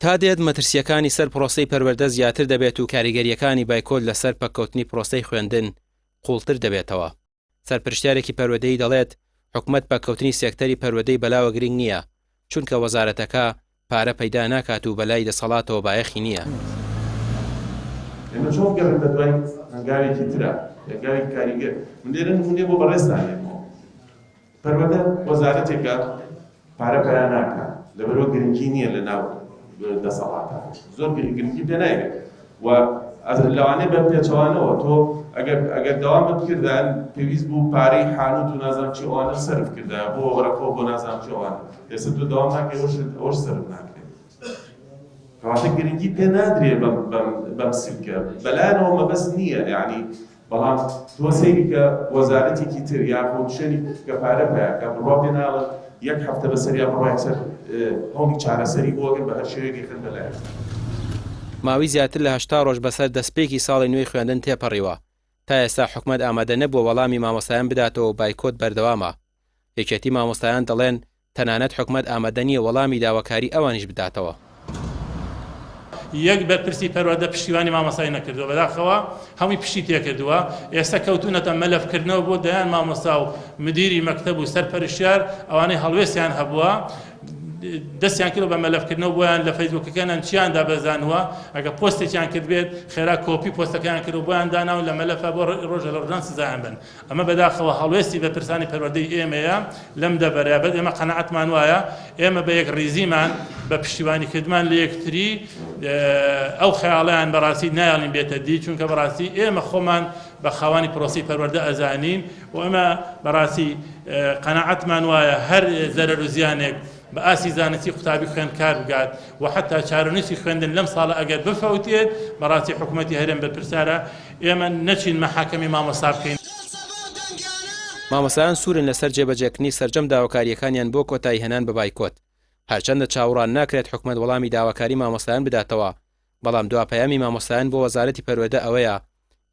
تا دێت مەترسیەکانی سەر پرۆسەی پەروەردە زیاتر دەبێت و کاریگەریەکانی بایکۆت لەسەر پەککەوتنی پرۆسەی خوێندن قوڵتر دەبێتەوە. سەرپرشتیارێکی پەروەردەی دەڵێت حکومەت پەککەوتنی سێکتەری پەروەردەی بەلاوە گرنگ نییە، چونکە وەزارەتەکە پارە پەیدا ناکات و بەلای دەسەڵاتەوە بایەخی نییە. ئێمە چۆن گەڕین بە دوای هەنگاوێکی ترە هەنگاوێکی کاریگەر من لێرە نمونێ بۆ بەڕێزدانێنەوە پەروەردە وەزارەتێکە پارە پەیدا ناکات لەبەرەوە گرنگی نییە لە ناو دەسەڵاتە زۆر گرنگی پێ نایبێت و لەوانەیە بە پێچەوانەوە تۆ ئەگەر دەوام بکردان پێویست بوو پارەی حانوت و نازانم چی ئەوانە سەرف کردا بۆ وەرەقەوە بۆ نازانم چی ئەوانە ئێستا تۆ دەوام ناکەی ئەوش سەرف ناکرێت کەواتە گرنگی پێ نادرێ بەم سیرکە بەلایەنەوە مەبەست نییە یعنی بەڵام تۆ سەیری کە وەزارەتێکی تر یاخۆ شەری کە پارە پەیاکە بڕوا پێ ناڵێت یەک هەفتە بەسەریا بڕوا یەکسەر هەڵی چارەسەری بۆ بە هەر شێوەیەکی خن بەلایەن ماوەی زیاتر لە 80 ڕۆژ بەسەر دەستپێکی ساڵی نوێی خوێندن تێپەڕیوە. تا ئێستا حکومەت ئامادە نەبووە وەڵامی مامۆستایان بداتەوە بایکۆت بەردەوامە. یەکێتی مامۆستایان دەڵێن تەنانەت حکومەت ئامادە نییە وەڵامی داواکاری ئەوانیش بداتەوە. یەک بەرپرسی پەروەردە پشتیوانی مامۆستای نەکردووە بەداخەوە هەمووی پشتی تێکردووە ئێستا کەوتونەتە مەلەفکردنەوە بۆ دەیان مامۆستا و مدیری مەکتەب و سەرپەرشتیار ئەوانەی هەڵوێستیان هەبووە دەستیان کرد بە مەلەفکردنەوە بۆیان لە فەیسبووکەکانیان چیاندا بەزانوە ئەگە پۆستێکیان کرد بێت خێرا کۆپی پۆستەکەیان کرد و بۆیان داناون لە مەلەفە بۆ ڕۆژە لە ڕۆژان سزایان بن. ئەمە بەداخەوە هەڵوێستی بەرپرسانی پەروەردەی ئێمەیە لەم دەبەرە بەس ئێمە قەنەعەتمان وایە ئێمە بە یەک ڕیزیمان بە پشتیوانی کردمان لە یەکتری ئەو خەیاڵیان بەڕاستی نایڵین بێتە دی چونکە بەڕاستی ئێمە خۆمان بە خاوانی پرۆسی پەروەردە ئەزانین و ئێمە بەڕاستی قەنەعەتمان وایە هەر زەرەر و زیانێک بە ئاسی زانستی قوتابی خوێندکار بگات و حتا چارەنووسی خوێندن لەم ساڵە ئەگەر بفەوتێت بەڕاستی حکوومەتی هەرێم بەرپرسارە ئێمە نەچین مەحاکەمی مامۆستا بکەین. مامۆستایان سوورن لەسەر جێبەجێکردنی سەرجەم داواکاریەکانیان بۆ کۆتایی هێنان بە بایکۆت. هەرچەندە چاوەڕوان ناکرێت حکومەت وەڵامی داواکاری مامۆستایان بداتەوە، بەڵام دواپەیامی مامۆستایان بۆ وەزارەتی پەروەردە ئەوەیە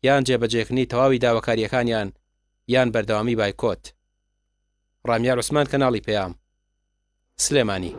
یان جێبەجێکردنی تەواوی داواکاریەکانیان یان بەردەوامی بایکۆت. ڕامیار عوسمان کەناڵی پەیام سلێمانی.